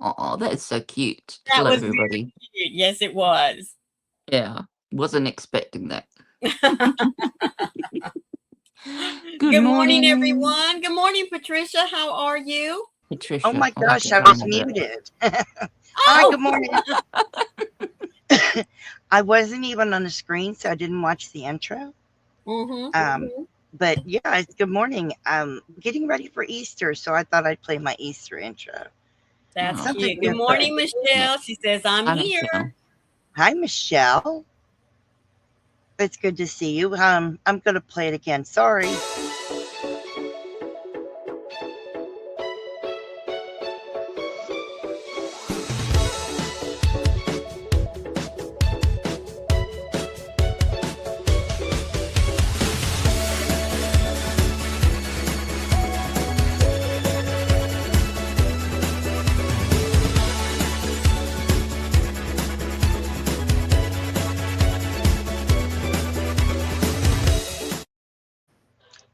Oh, that's so cute. That Hello, was very everybody. cute. Yes, it was. Yeah, wasn't expecting that. Good Good morning, morning, everyone. Good morning, Patricia. How are you? Oh Patricia. my I'll have gosh, to I was find that. muted. Hi, Oh, good morning. I wasn't even on the screen, so I didn't watch the intro. mm-hmm. But yeah, it's good morning. I'm getting ready for Easter, so I thought I'd play my Easter intro. That's Oh, Something cute. Good different. morning, yeah. Michelle. She says, I'm Hi, here. Michelle. Hi, Michelle. It's good to see you. I'm gonna play it again. Sorry.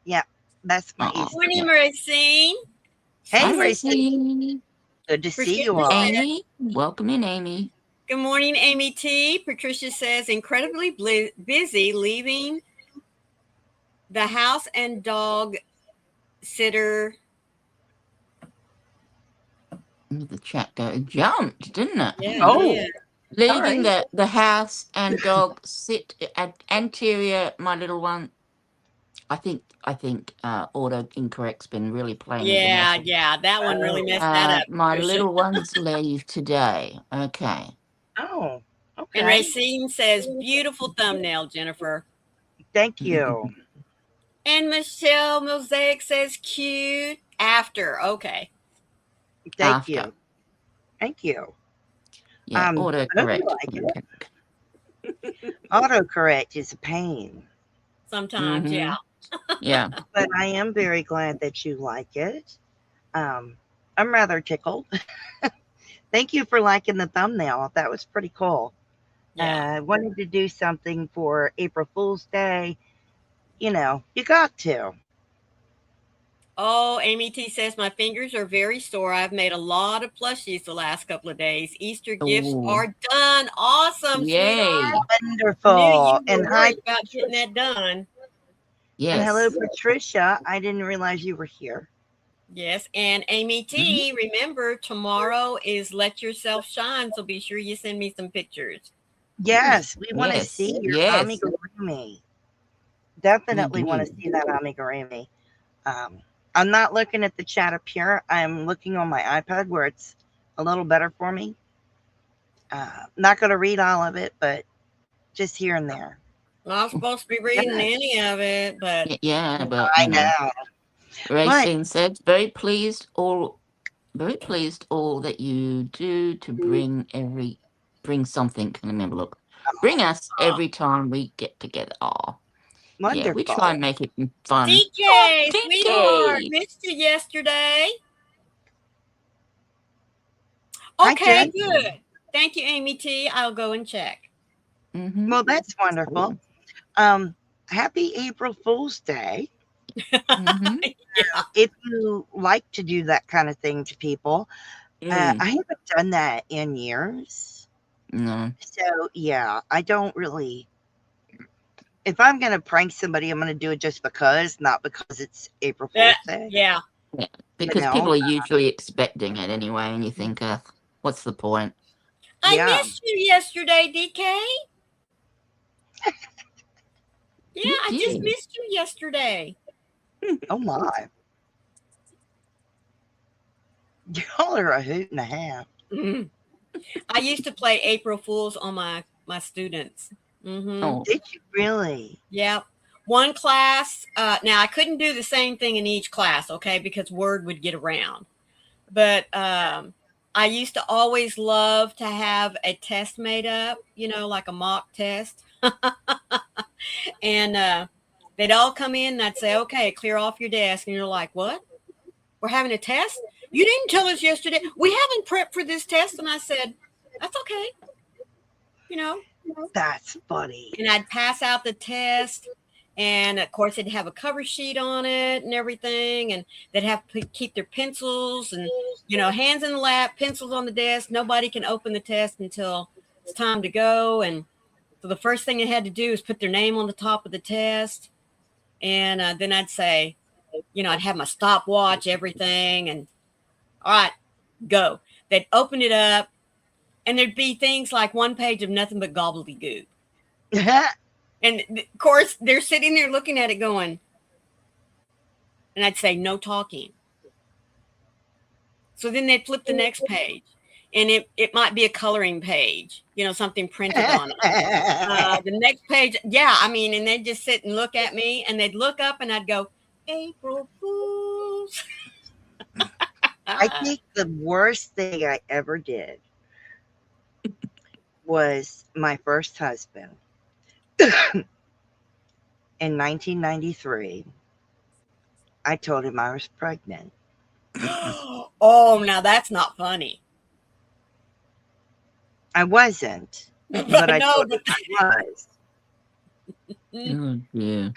Yeah, that's my Oh, Easter Morning, yeah. one. Racine. Hey, Hi, She says, Racy. Racine. Good to see you Patricia all. says, Amy. Welcome in, Amy. good morning, Amy T. Patricia says, incredibly busy leaving the house and dog sitter. The chat go jumped, didn't it? Yeah, it Oh, did. Leaving sorry. the house and dog sit at anterior, my little one. I think auto incorrect's been really playing with the Yeah, message. yeah. That one really Oh, messed that up, My Patricia. little ones leave today. Okay. oh, And okay. Racine says, beautiful thumbnail, Jennifer. Thank you. And Michelle Mosaic says, cute after. Okay. Thank After. you. Thank you. Yeah, I hope you autocorrect. like it. Autocorrect is a pain, Sometimes, Mm-hmm. yeah. Yeah. but I am very glad that you like it. Um, I'm rather tickled. Thank you for liking the thumbnail. That was pretty cool. Yeah. Wanted to do something for April Fool's Day. You got to. Oh, Amy T says, my fingers are very sore. I've made a lot of plushies the last couple of days. Easter gifts Oh, are done. Awesome, sweetheart. yay. Knew Wonderful. you were worried about getting that done. And hello, Yes. Patricia. I didn't realize you were here. Yes. And Amy Mm-hmm. T, remember, tomorrow is Let Yourself Shine. So be sure you send me some pictures. Yes, we want to see Yes. your Yes. amigurumi. We Definitely want to do. see that amigurumi. Um, I'm not looking at the chat up here. I'm looking on my iPad where it's a little better for me. Not going to read all of it, but just here and there. Not supposed to be reading Yes, any of it, but Yeah, but I know. But Racine said very pleased all that you do to bring something. Can I remember? Look, bring us every time we get together. Oh, yeah, we try wonderful. and make it fun. Oh, DK, sweetheart, Dinky! missed you yesterday. Hi, Okay, Jen. good. Thank you, Amy T. I'll go and check. Mm-hmm. Well, that's wonderful. Cool. Happy April Fool's Day. Mm-hmm. Yeah. If you like to do that kind of thing to people, I Mm. haven't done that in years. No. So, yeah, I don't really. If I'm going to prank somebody, I'm going to do it just because, not because it's April That, Fool's Day. yeah. Yeah, You because know? people are usually expecting it anyway, and you think, what's the point? I Yeah. missed you yesterday, DK. Yeah, You I just did. missed you yesterday. Oh, my. Y'all are a hoot and a half. Mhm. I used to play April Fools on my students. Mm-hmm. Oh, Did you really? Yep. One class. Now I couldn't do the same thing in each class, okay, because word would get around. But I used to always love to have a test made up, like a mock test, and they'd all come in, and I'd say, "Okay, clear off your desk," and you're like, "What? We're having a test? You didn't tell us yesterday. We haven't prepped for this test." And I said, "That's okay, you know." That's funny. And I'd pass out the test, And of course, they'd have a cover sheet on it and everything. And they'd have to keep their pencils and, hands in the lap, pencils on the desk. Nobody can open the test until it's time to go. And so the first thing they had to do is put their name on the top of the test. And then I'd say, I'd have my stopwatch, everything. And all right, go. They'd open it up. And there'd be things like one page of nothing but gobbledygook. And of course, they're sitting there looking at it going, and I'd say, no talking. So then they'd flip the next page, and it might be a coloring page, something printed on it. The next page, and they'd just sit and look at me, and they'd look up, and I'd go, April Fools. I think the worst thing I ever did was my first husband. In 1993, I told him I was pregnant. Oh, now that's not funny. I wasn't, but I told him I was. Oh, yeah.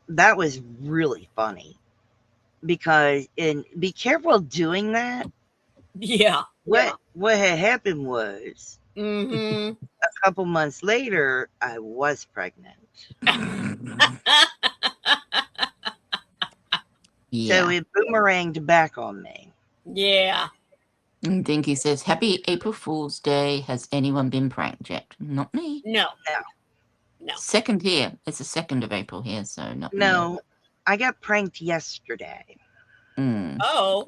That was really funny because, and be careful doing that. Yeah. What had happened was, mm-hmm. a couple months later, I was pregnant. Yeah. So it boomeranged back on me. Yeah. And Dinky says, Happy April Fool's Day. Has anyone been pranked yet? Not me. No. Second here. It's the 2nd of April here, so not me. No, I got pranked yesterday. Oh.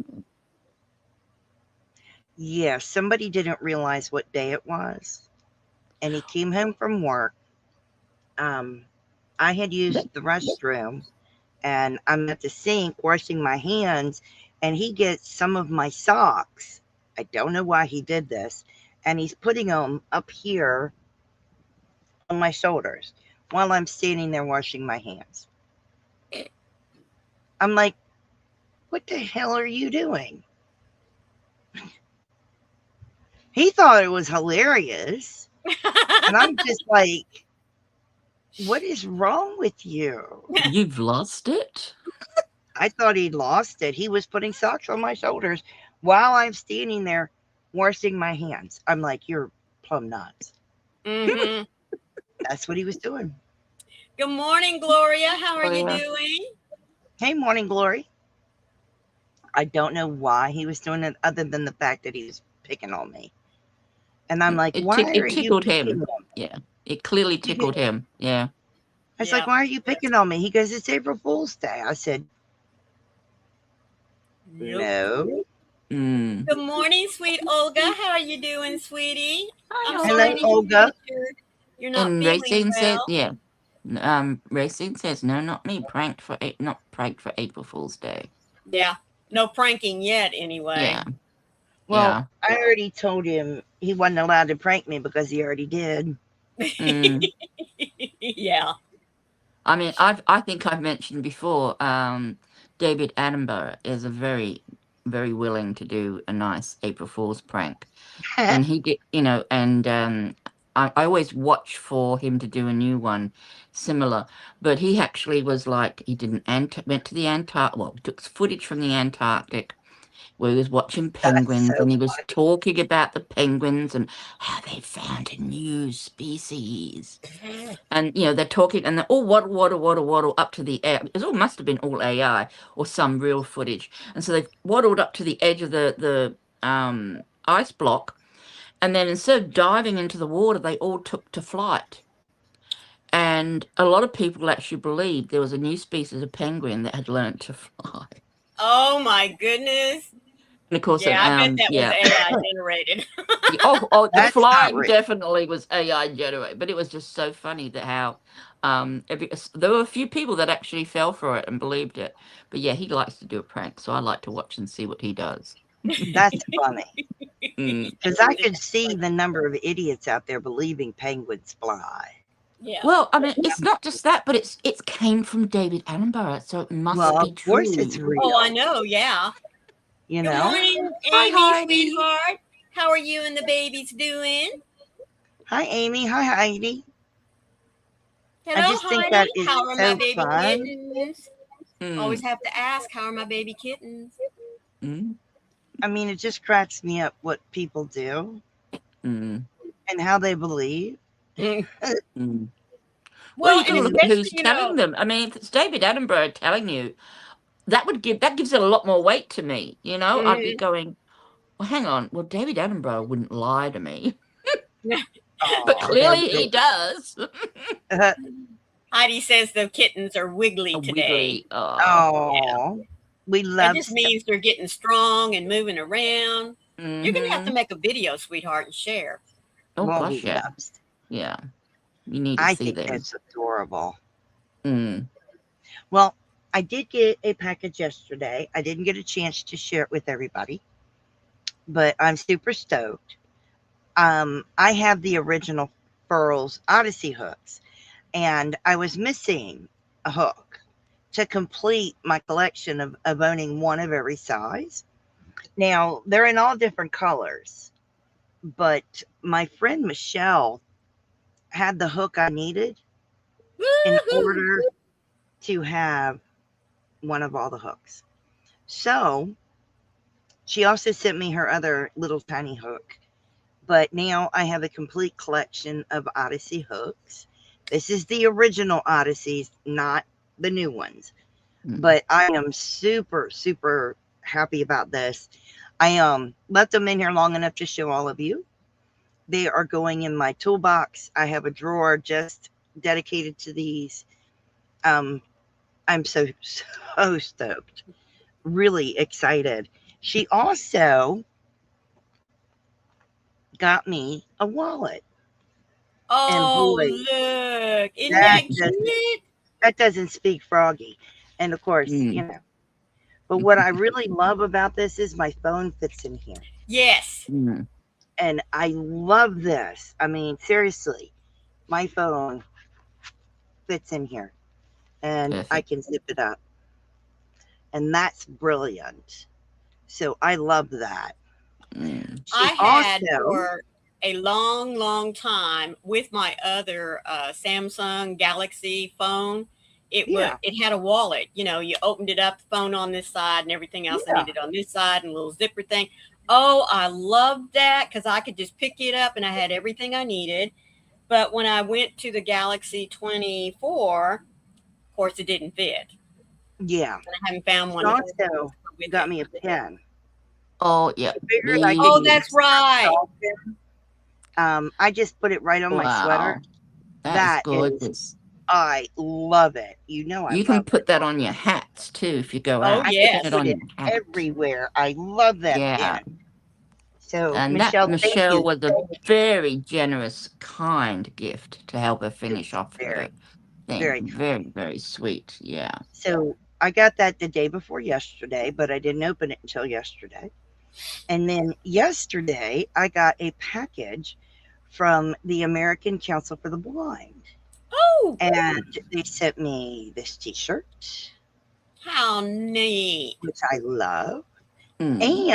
Yeah, somebody didn't realize what day it was. And he came home from work. I had used the restroom, and I'm at the sink washing my hands, and he gets some of my socks. I don't know why he did this. And he's putting them up here on my shoulders while I'm standing there washing my hands. I'm like, what the hell are you doing? He thought it was hilarious. And I'm just like, what is wrong with you? You've lost it? I thought he'd lost it. He was putting socks on my shoulders while I'm standing there washing my hands. I'm like, you're plumb nuts. Mm-hmm. That's what he was doing. Good morning, Gloria. How are you doing? Hey, morning, Glory. I don't know why he was doing it other than the fact that he was picking on me. And I'm like, why are you tickled picking him. on me? Yeah, it clearly tickled him. Yeah. I was like, why are you picking on me? He goes, it's April Fool's Day. I said, no. Good morning, sweet Olga. How are you doing, sweetie? Hello, Olga. You're not and feeling Racine well. said, yeah. Racine says, no, not me. Not pranked for April Fool's Day. Yeah. No pranking yet, anyway. Yeah. Well, I already told him he wasn't allowed to prank me because he already did. Yeah. I mean, I think I've mentioned before, David Attenborough is a very, very willing to do a nice April Fool's prank. And he did, and I always watch for him to do a new one similar. But he actually was like, he went to the Antarctic, well, took footage from the Antarctic where he was watching penguins, so and he was funny. talking about the penguins and how they found a new species. And, they're talking, and they're all waddle up to the air. It all must have been all AI or some real footage. And so they waddled up to the edge of the ice block, and then instead of diving into the water, they all took to flight. And a lot of people actually believed there was a new species of penguin that had learned to fly. Oh, my goodness. And of course, I bet that was AI generated. The flying definitely was AI generated, but it was just so funny that how there were a few people that actually fell for it and believed it. But yeah, he likes to do a prank, so I like to watch and see what he does. That's funny. Because I could see the number of idiots out there believing penguins fly. Yeah. Well, I mean, it's not just that, but it came from David Attenborough, so it must be true. Of course it's real. Oh, I know, yeah. You Good know? morning, Hi, Amy, Heidi. sweetheart. How are you and the babies doing? Hi, Amy. Hi, Heidi. I Hello, just think that honey. is How are my so baby fun. kittens? Always Mm, have to ask, how are my baby kittens? mm, I mean, it just cracks me up what people do mm, and how they believe. Mm. mm. Well, Well, you got and to look at especially, who's telling them. I mean, if it's David Attenborough telling you, that gives it a lot more weight to me. You know, I'd be Mhm. going, well, hang on. Well, David Attenborough wouldn't lie to me, but Oh, they're clearly he does. Heidi says the kittens are wiggly A today. wiggly. Oh, Yeah. oh, we That love just stuff. means they're getting strong and moving around. You're going to have to mm-hmm. make a video, sweetheart, and share. Oh Well, gosh, we yeah, love stuff. yeah. You need to I see think them. that's adorable. Mm. Well, I did get a package yesterday. I didn't get a chance to share it with everybody, but I'm super stoked. I have the original Furls Odyssey hooks, and I was missing a hook to complete my collection of owning one of every size. Now, they're in all different colors, but my friend Michelle had the hook I needed in Woohoo! order to have one of all the hooks. So she also sent me her other little tiny hook. But now I have a complete collection of Odyssey hooks. This is the original Odysseys, not the new ones. Mm. But I am super, super happy about this. I left them in here long enough to show all of you. They are going in my toolbox. I have a drawer just dedicated to these. Um, I'm so stoked. Really excited. She also got me a wallet. And Oh, boy, look. Isn't that that doesn't cute? that doesn't speak froggy. And of course, Mm. but what I really love about this is my phone fits in here. Yes. Mm. And I love this. I mean, seriously, my phone fits in here and I Perfect. can zip it up. And that's brilliant. So I love that. Mm. I She had also, for a long, long time with my other Samsung Galaxy phone. yeah, it had a wallet. You know, you opened it up, the phone on this side, and everything else I yeah, needed on this side, and a little zipper thing. Oh, I loved that because I could just pick it up and I had everything I needed. But when I went to the Galaxy 24, of course, it didn't fit. yeah. And I haven't found She one that's also with got it. me a pen. Oh, yeah. I figured I could Oh, Me. use that's right. a pen. I just put it right on my sweater. Wow. That is That is, gorgeous. I love it. You know, I You can love it. put that on your hats too if you go Oh, out. I could Put it yes. put on it your hat. everywhere. I love that Yeah. pen. So, And that Michelle, thank Michelle you. was a very generous, kind gift to help her It finish was off her very, thing. very kind. Very, very sweet. Yeah. So, I got that the day before yesterday, but I didn't open it until yesterday. And then yesterday, I got a package from the American Council for the Blind. Oh, And they sent me this t shirt, how neat. which I love. Mm.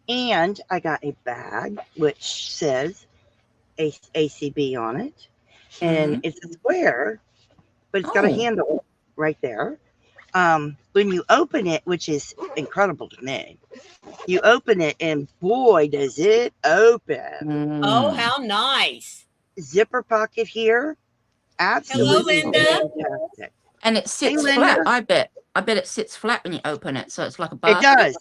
And I got a bag which says ACB on it. And Mm. it's a square, but it's got a Oh. handle right there. When you open it, which is incredible to me, you open it and boy, does it open. Oh, Mm. how nice. Zipper pocket here. Hello, Absolutely Linda. Beautiful. fantastic. And it Hey, sits flat, Linda. I bet. I bet it sits flat when you open it. So it's like a It basket. does.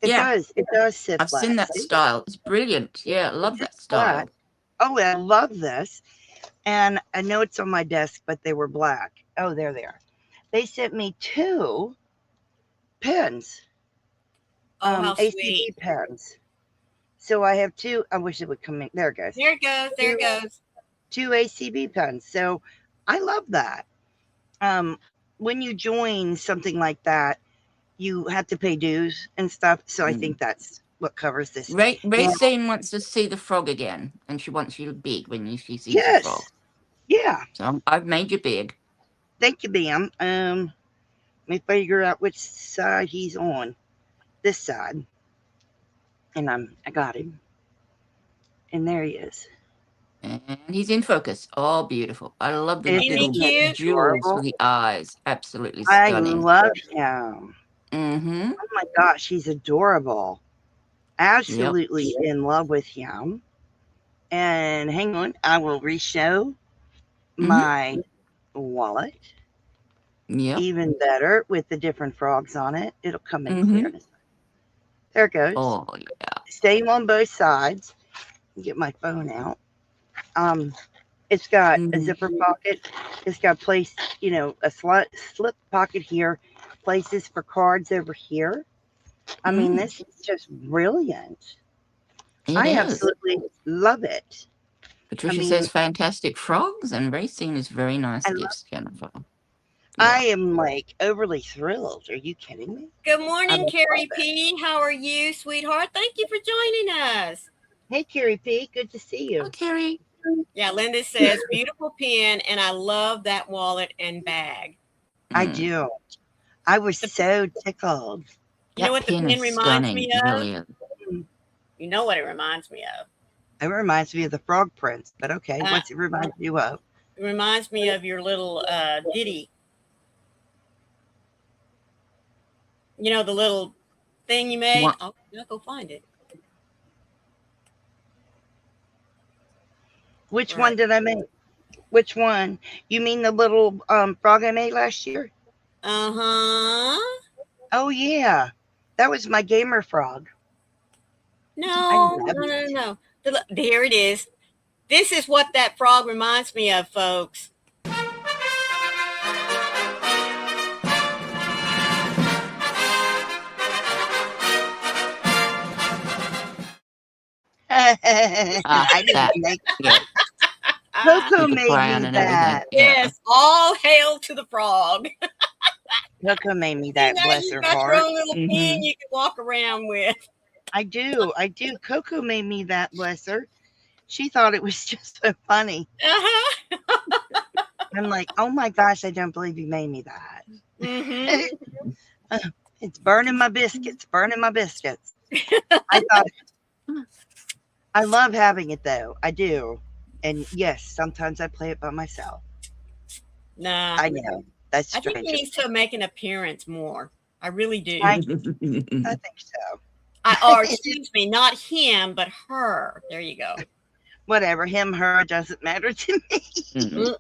It Yeah. does. It does sit I've seen flat. that See? style. It's brilliant. Yeah. I It love that sits flat. style. Oh, I love this. And I know it's on my desk, but they were black. Oh, there they are. They sent me 2 pens, Oh, how sweet. ACB pens. So I have 2. I wish it would come in. There it goes. There it goes. There it goes. 2 ACB pens. So I love that. When you join something like that, you have to pay dues and stuff. So I Mm. think that's what covers this. Now, Racine wants to see the frog again, and she wants you big when she sees the frog. yes. Yeah. So I've made you big. Thank you, Bam. Let me figure out which side he's on. This side. And I got him. And there he is. And he's in focus. Oh, beautiful. I love the Isn't little he cute? jewels for adorable? the eyes. Absolutely I stunning. love him. Mm-hmm. Oh my gosh, he's adorable. Yep. Absolutely in love with him. And hang on, I will re-show Mm-hmm. my wallet. Yep. Even better with the different frogs on it. It'll come in clear Mm-hmm. in a second. There it goes. Oh, yeah. Same on both sides. Get my phone out. Um, it's got a Mm-hmm. zipper pocket. It's got place, a slip pocket here, places for cards over here. I mean, Mm. this is just brilliant. It I is. absolutely love it. I Patricia mean, says fantastic frogs and racing is very nice I love, gifts, Jennifer. I Yeah. am like overly thrilled. Are you kidding me? Good I morning, love Carrie it. P. How are you, sweetheart? Thank you for joining us. Hey, Carrie P, good to see Oh, you. Carrie. Yeah, Linda says, beautiful pen, and I love that wallet and bag. I Mm. do. I was The, so tickled. you know That what the pin pen is reminds stunning. me It of? really is. You know what it reminds me of? It reminds me of the Frog Prince, but okay, Uh, what's it remind you of? it reminds me of your little ditty. You know, the little thing you made? What? I'll go find it. Which Right. one did I make? Which one? You mean the little frog I made last year? Uh-huh. Oh yeah, that was my gamer frog. I No, love no, no, it. no. There it is. This is what that frog reminds me of, folks. Ah, I didn't that. make. Yeah. Ah, Coco With the made crown me and everything. that. Yeah. yes, all hail to the frog. Coco made me See, that. now Bless you her got your heart. own little pen Mm-hmm. you can walk around with. I do. I do. Coco made me that. Bless her. She thought it was just so funny. Uh-huh. I'm like, oh my gosh, I don't believe you made me that. Mm-hmm. It's burning my biscuits, burning my biscuits. I thought, I love having it though. I do. And yes, sometimes I play it by myself. Nah, I know. That's I think he strange of needs me. to make an appearance more. I really do. I, I think so. Or excuse me, not him, but her. There you go. Whatever, him, her, doesn't matter to me. Mm.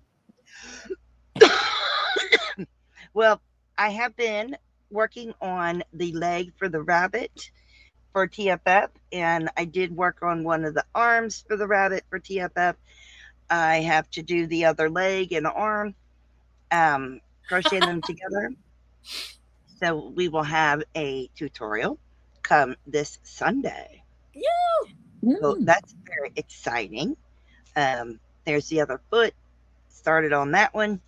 Well, I have been working on the leg for the rabbit for TFF, and I did work on one of the arms for the rabbit for TFF. I have to do the other leg and arm, crochet them together. So we will have a tutorial come this Sunday. So Mm. that's very exciting. There's the other foot. Started on that one,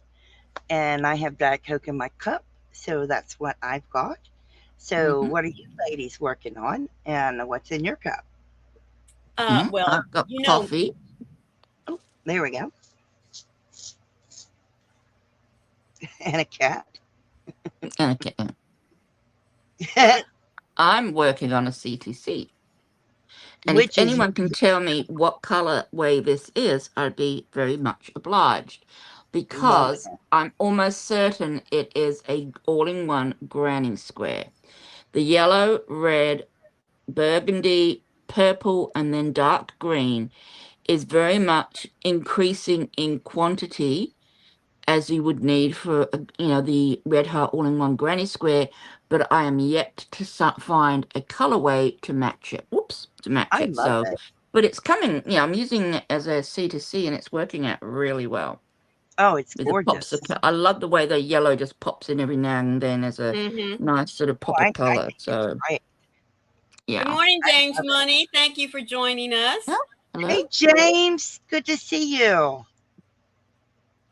and I have Diet Coke in my cup. So that's what I've got. So Mm-hmm. what are you ladies working on, and what's in your cup? Well, I've got you know, coffee. Oh, there we go. And a cat. Okay. I'm working on a CTC. And if Which is anyone can tell me what color way this is, I'd be very much obliged. love Because I'm almost certain it is a all-in-one granny square. The yellow, red, burgundy, purple, and then dark green is very much increasing in quantity as you would need for the Red Heart all-in-one granny square, but I am yet to find a colorway to match it. Whoops, to match I it. love So, it. but it's coming. I'm using it as a C2C, and it's working out really well. Oh, it's With the pops gorgeous. of, I love the way the yellow just pops in every now and then as a mm-hmm. nice sort of Oh, pop I of color. think it's So, great. Good yeah. morning, I James love it. Money. Thank you for joining us. Oh, hello. Hey, James, good to see you.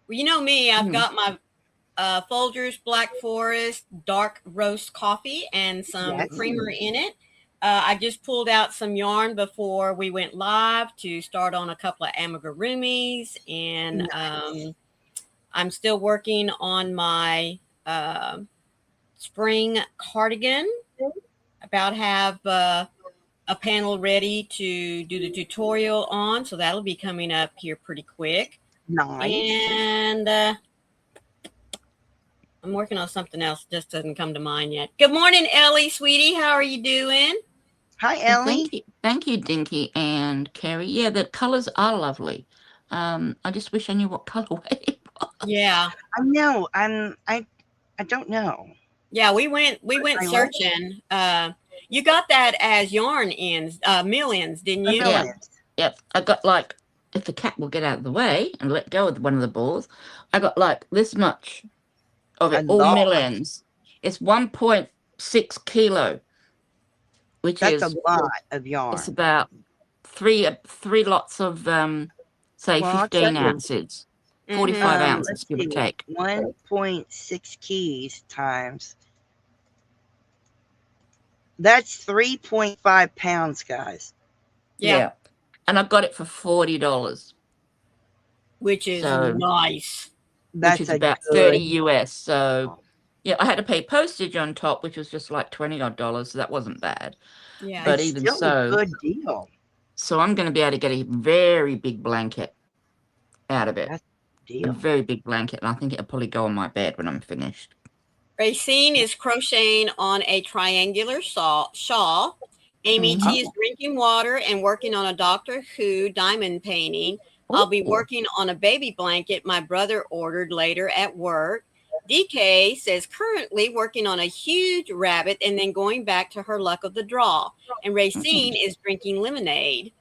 Well, you know me, I've Mm. got my Folgers Black Forest dark roast coffee and some Yes. creamer in it. I just pulled out some yarn before we went live to start on a couple of amigurumis, and I'm still working on my spring cardigan. About have a panel ready to do the tutorial on, so that'll be coming up here pretty quick. Nice. And I'm working on something else, just doesn't come to mind yet. Good morning, Ellie, sweetie. How are you doing? Hi, Well, Ellie. thank you, Dinky and Carrie. Yeah, the colors are lovely. I just wish I knew what colorway it was. Yeah. I know. I don't know. Yeah, we went I like searching. You got that as yarn ends, mill ends, didn't you? Yeah. Millions. Yep. I got like, if the cat will get out of the way and let go of one of the balls, I got like this much of A it, all lot. mill ends. It's 1.6 kilo, which That's a is lot of it's yarn. about three lots of say Well, I'll tell 15 you. ounces, 45 ounces, Let's give or see. take. 1.6 keys times. That's 3.5 pounds, guys. Yeah. And I got it for $40, Which is so nice. which That's is a about good. 30 US. So yeah, I had to pay postage on top, which was just like $20 odd, so that wasn't bad. Yeah. But It's even still a so, good deal. so I'm going to be able to get a very big blanket out of it. That's a A deal. very big blanket, and I think it'll probably go on my bed when I'm finished. Racine is crocheting on a triangular shawl. Amy Mhm. T is drinking water and working on a Doctor Who diamond painting. I'll be Ooh. working on a baby blanket my brother ordered later at work. DK says currently working on a huge rabbit and then going back to her luck of the draw. And Racine is drinking lemonade.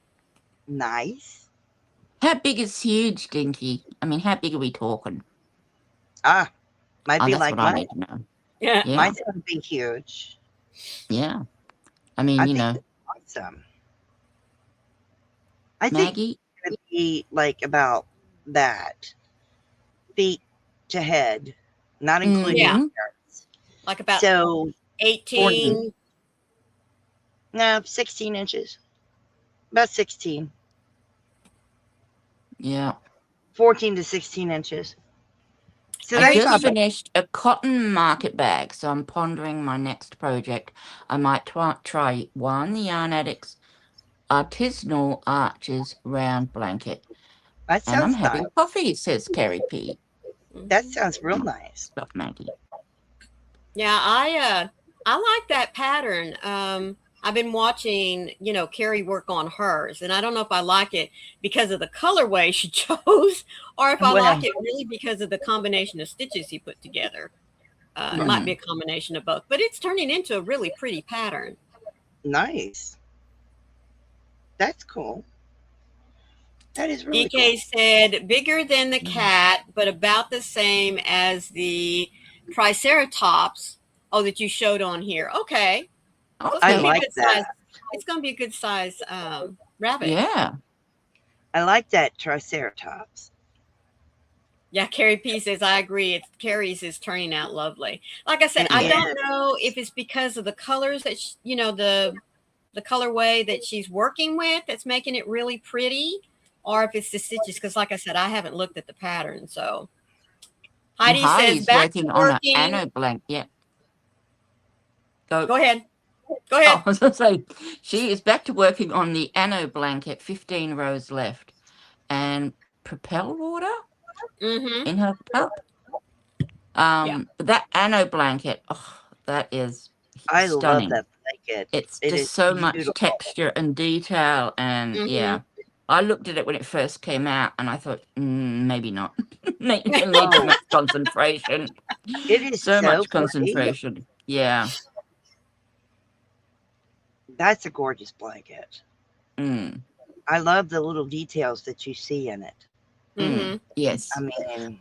Nice. How big is huge, Dinky? I mean, how big are we talking? Ah, might Oh, be that's like what I mine. need to know. Yeah. Yeah, Mine's gonna be huge. yeah. I mean, I you think know, it's awesome. I think Maggie. it's gonna be like about that, feet to head, not including Yeah. Mhm. skirts. Like about So 18. no, 16 inches. About 16. Yeah. 14 to 16 inches. So I that's just not bad. finished a cotton market bag, so I'm pondering my next project. I might try one, the Yarn Addicts Artisanal Arches Round Blanket. That And I'm sounds nice. having coffee, says Carrie P. That sounds real nice. Stop, Maggie. Yeah, I like that pattern. I've been watching, Carrie work on hers, and I don't know if I like it because of the colorway she chose, or if I Well, like it really because of the combination of stitches he put together. It might be a combination of both, but it's turning into a really pretty pattern. nice. That's cool. That is really DK cool. said bigger than the cat, but about the same as the Triceratops. Oh, that you showed on here. Okay. So it's I gonna be like a good that. size. It's gonna be a good size rabbit. Yeah. I like that Triceratops. Yeah, Carrie P says I agree. It's Carrie's is turning out lovely. Like I said, It I don't is. know if it's because of the colors that the colorway that she's working with that's making it really pretty, or if it's the stitches. Because, like I said, I haven't looked at the pattern. So Heidi says Heidi's back to working on an working. anno blanket. Yeah. Go ahead. Go ahead. Oh, I was going to say, she is back to working on the anno blanket, 15 rows left, and propel water in her cup. But that anno blanket, oh, that is I stunning. love that blanket. It's It just is so much beautiful. texture and detail, and yeah. I looked at it when it first came out, and I thought, maybe not. Maybe I need too much concentration. It is so much pretty. concentration. Yeah. That's a gorgeous blanket. Mm. I love the little details that you see in it. Yes. I mean,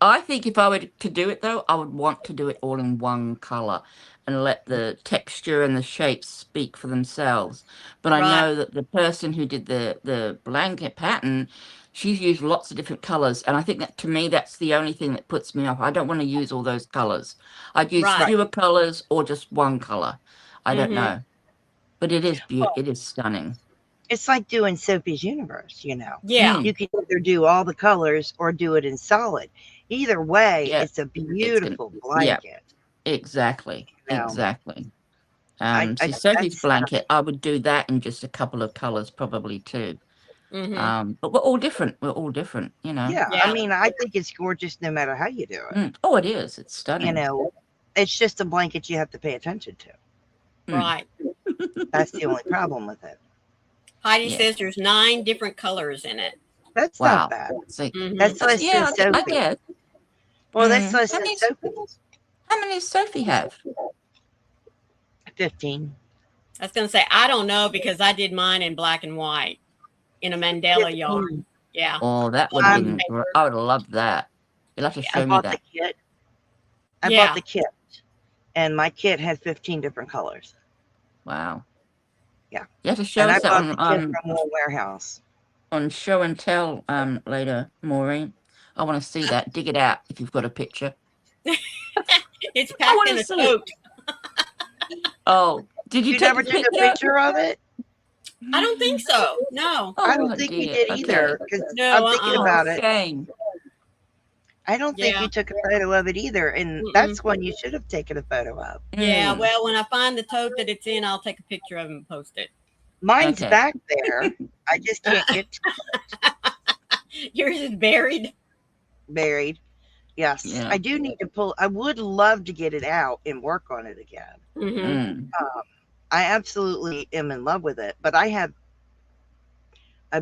I think if I were to do it, though, I would want to do it all in one color and let the texture and the shapes speak for themselves. But I know that the person who did the blanket pattern, she's used lots of different colors. And I think that, to me, that's the only thing that puts me off. I don't want to use all those colors. I'd use fewer colors or just one color. I don't know. But it is beautiful. It is stunning. It's like doing Sophie's Universe, Yeah. You can either do all the colors or do it in solid. Either way, it's a beautiful blanket. Exactly. You know? Exactly. See, Sophie's blanket, I would do that in just a couple of colors probably too. But we're all different. We're all different, you know. Yeah, Yeah. I mean, I think it's gorgeous no matter how you do it. Oh, it is. It's stunning. You know, it's just a blanket you have to pay attention to. Right. That's the only problem with it. Heidi says there's 9 different colors in it. That's Wow. not bad. See, That's less than Sophie. I guess. Well, that's less than Sophie's. How many does Sophie have? 15. I was going to say, I don't know because I did mine in black and white in a Mandela 15. yarn. Yeah. Oh, that would have been, I would have loved that. You'll have to show me that. I bought the kit, and my kit had 15 different colors. Wow. Yeah. You have to show And I us that bought the on, kit from Wool Warehouse. on show and tell later, Maureen. I want to see that. Dig it out if you've got a picture. It's packed in a tote. Oh, did you never took a picture of it? I don't think so. No. Oh, I don't think we did either. Because I'm thinking about it. Shame. I don't think you took a photo of it either, and that's one you should have taken a photo of. Yeah, well, when I find the tote that it's in, I'll take a picture of it and post it. Mine's back there. I just can't get to it. Yours is buried? Buried. Yes. Yeah. I do need to pull. I would love to get it out and work on it again. I absolutely am in love with it, but I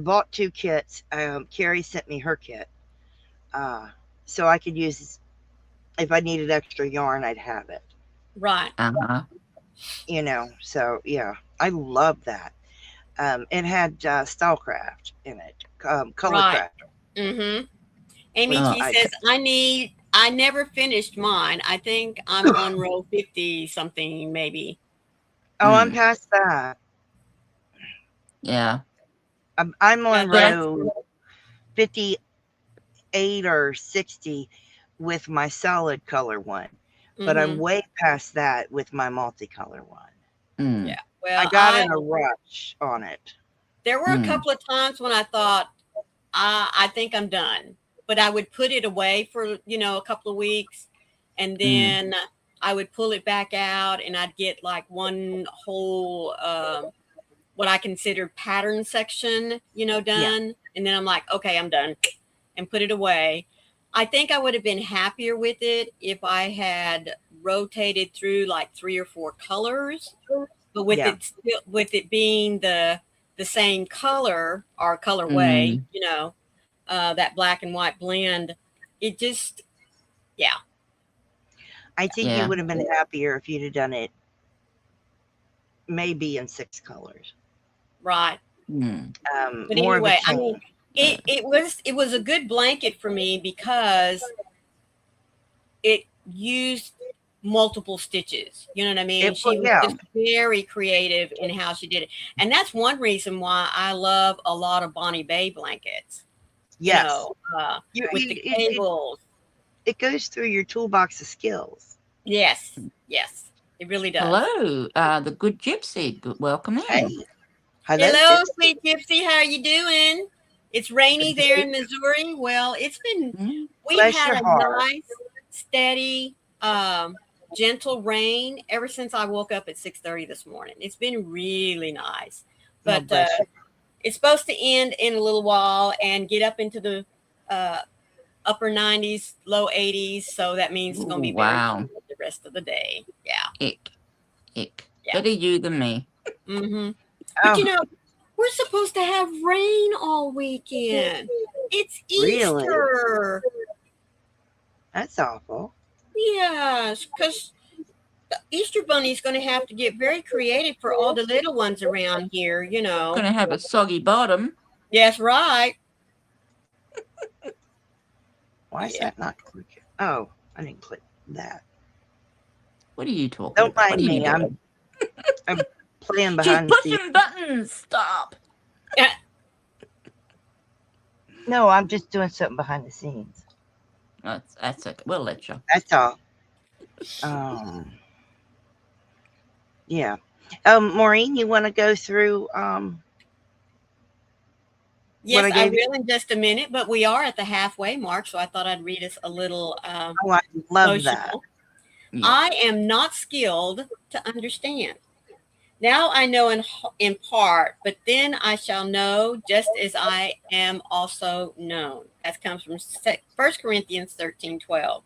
bought 2 kits. Carrie sent me her kit. So I could use, if I needed extra yarn, I'd have it. Right. You know, so yeah, I love that. It had Stylecraft in it, Colorcraft. Amy T says, I never finished mine. I think I'm on row 50 something maybe. Oh, I'm past that. Yeah. I'm on row 58 or 60 with my solid color one, but I'm way past that with my multicolor one. Yeah. Well, I got in a rush on it. There were a couple of times when I thought, I think I'm done, but I would put it away for, you know, a couple of weeks, and then I would pull it back out and I'd get like one whole, what I consider pattern section, you know, done. Yeah. And then I'm like, okay, I'm done, and put it away. I think I would have been happier with it if I had rotated through like 3 or 4 colors, but with it still, with it being the same color or colorway, you know, that black and white blend, it just, I think you would have been happier if you'd have done it maybe in 6 colors. Right. But anyway, I mean, it was a good blanket for me because it used multiple stitches. You know what I mean? She was just very creative in how she did it. And that's one reason why I love a lot of Bonnie Bay blankets. Yes. You know, with the cables. It goes through your toolbox of skills. Yes. Yes. It really does. Hello, the good gypsy. Welcome in. Hey. Hello, sweet gypsy. How are you doing? It's rainy there in Missouri. Well, it's been, we've had a nice, steady, gentle rain ever since I woke up at 6:30 this morning. It's been really nice. But it's supposed to end in a little while and get up into the upper 90s, low 80s. So that means it's going to be very cool the rest of the day. Yeah. Ick. Better you than me. But you know, we're supposed to have rain all weekend. It's Easter. Really? That's awful. Yes, because the Easter Bunny's going to have to get very creative for all the little ones around here, you know. Going to have a soggy bottom. Yes, right. Why is that not clicking? Oh, I didn't click that. What are you talking Don't about? mind me. I'm playing behind the scenes. She's pushing buttons. Stop. No, I'm just doing something behind the scenes. That's okay. We'll let you. That's all. Yeah. Maureen, you want to go through yes, I will in just a minute, but we are at the halfway mark, so I thought I'd read us a little I love that. Yeah. I am not skilled to understand. Now I know in part, but then I shall know just as I am also known. That comes from 1 Corinthians 13:12.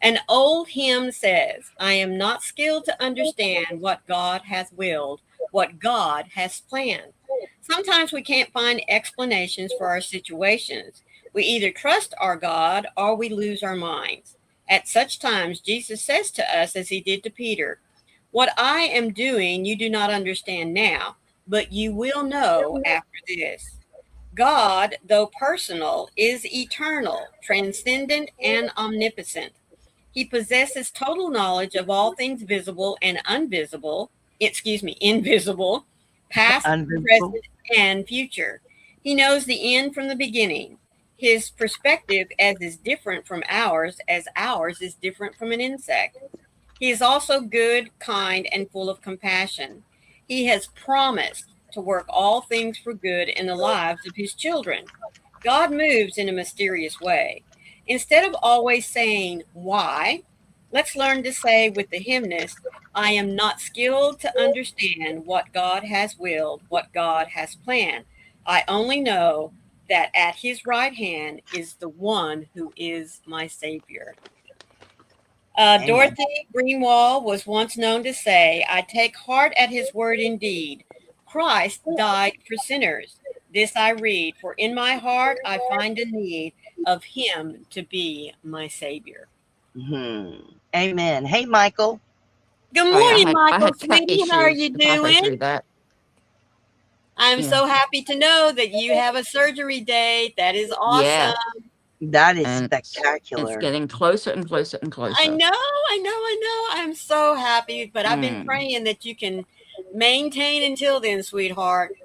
An old hymn says, I am not skilled to understand what God hath willed, what God has planned. Sometimes we can't find explanations for our situations. We either trust our God or we lose our minds. At such times, Jesus says to us, as he did to Peter, what I am doing you do not understand now, but you will know after this. God, though personal, is eternal, transcendent, and omnipotent. He possesses total knowledge of all things visible and invisible, past, Unvisible. present, and future. He knows the end from the beginning. His perspective is different from ours, as ours is different from an insect. He is also good, kind, and full of compassion. He has promised to work all things for good in the lives of his children. God moves in a mysterious way. Instead of always saying, why, let's learn to say with the hymnist, I am not skilled to understand what God has willed, what God has planned. I only know that at his right hand is the one who is my Savior. Dorothy Greenwald was once known to say, I take heart at his word indeed. Christ died for sinners. This I read, for in my heart I find a need of him to be my Savior. Amen. Hey, Michael. Good Oh, yeah, morning, I Michael, had cut sweetie. How are issues you halfway doing? through that. I'm Yeah. so happy to know that you have a surgery date. That is awesome. Yeah. That is And spectacular. it's getting closer and closer and closer. I know. I'm so happy, but I've been praying that you can maintain until then, sweetheart.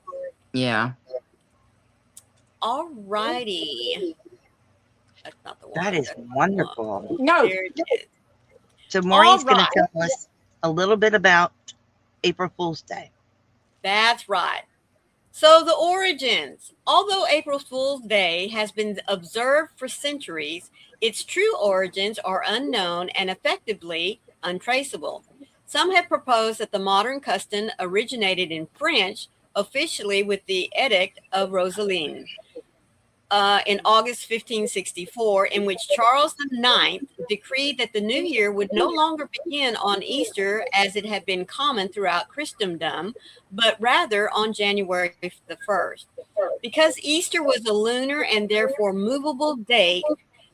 Yeah. All righty. That's not the one. That is wonderful. No. There it is. So Maureen's All going right. to tell us a little bit about April Fool's Day. That's right. So the origins. Although April Fool's Day has been observed for centuries, its true origins are unknown and effectively untraceable. Some have proposed that the modern custom originated in French, officially with the Edict of Rosaline, in August 1564, in which Charles IX decreed that the new year would no longer begin on Easter as it had been common throughout Christendom, but rather on January the 1st. Because Easter was a lunar and therefore movable date,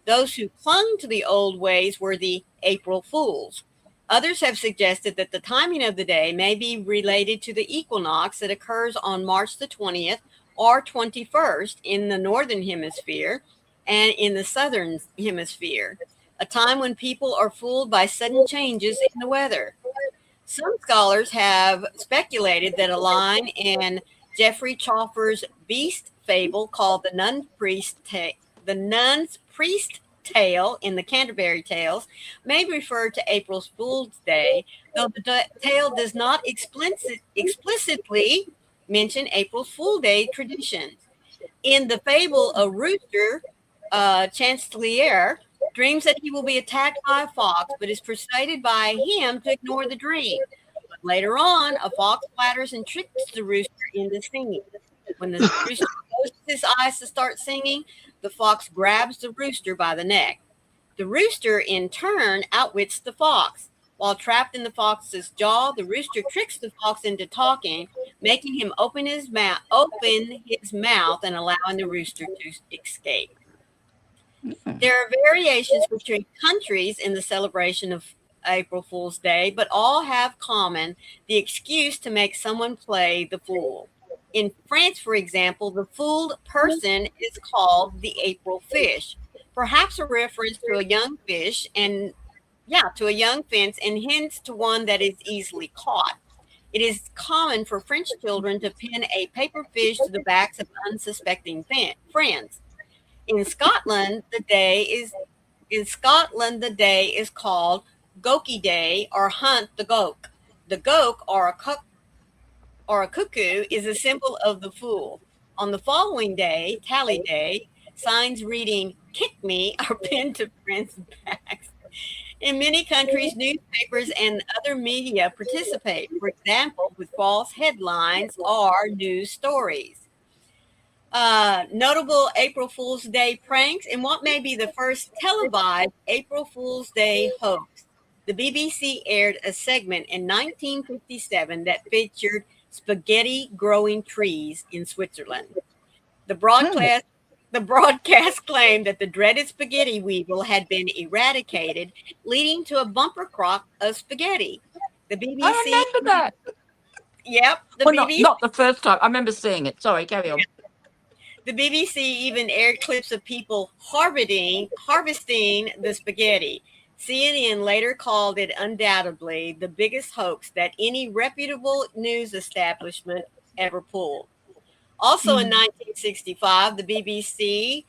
those who clung to the old ways were the April Fools. Others have suggested that the timing of the day may be related to the equinox that occurs on March the 20th or 21st in the northern hemisphere and in the southern hemisphere, a time when people are fooled by sudden changes in the weather. Some scholars have speculated that a line in Geoffrey Chaucer's Beast fable called the Nun's Priest Tale in the Canterbury Tales may refer to April Fool's Day, though the tale does not explicitly mention April Fool Day traditions. In the fable, a rooster, Chancelier, dreams that he will be attacked by a fox, but is persuaded by him to ignore the dream. But later on, a fox flatters and tricks the rooster into singing. When the rooster closes his eyes to start singing, the fox grabs the rooster by the neck. The rooster, in turn, outwits the fox. While trapped in the fox's jaw, the rooster tricks the fox into talking, making him open his mouth and allowing the rooster to escape. There are variations between countries in the celebration of April Fool's Day, but all have common the excuse to make someone play the fool. In France, for example, the fooled person is called the April fish, perhaps a reference to a young fish and hence to one that is easily caught. It is common for French children to pin a paper fish to the backs of unsuspecting friends. In Scotland, the day is called Gokie Day or Hunt the Goke. The goke or a cuckoo is a symbol of the fool. On the following day, Tally Day, signs reading "Kick me" are pinned to friends' backs. In many countries, newspapers and other media participate, for example, with false headlines or news stories. Notable April Fool's Day pranks and what may be the first televised April Fool's Day hoax. The BBC aired a segment in 1957 that featured spaghetti growing trees in Switzerland. The broadcast claimed that the dreaded spaghetti weevil had been eradicated, leading to a bumper crop of spaghetti. The BBC. I remember that. Yep. Well, not the first time. I remember seeing it. Sorry, carry on. The BBC even aired clips of people harvesting the spaghetti. CNN later called it undoubtedly the biggest hoax that any reputable news establishment ever pulled. Also in 1965, the BBC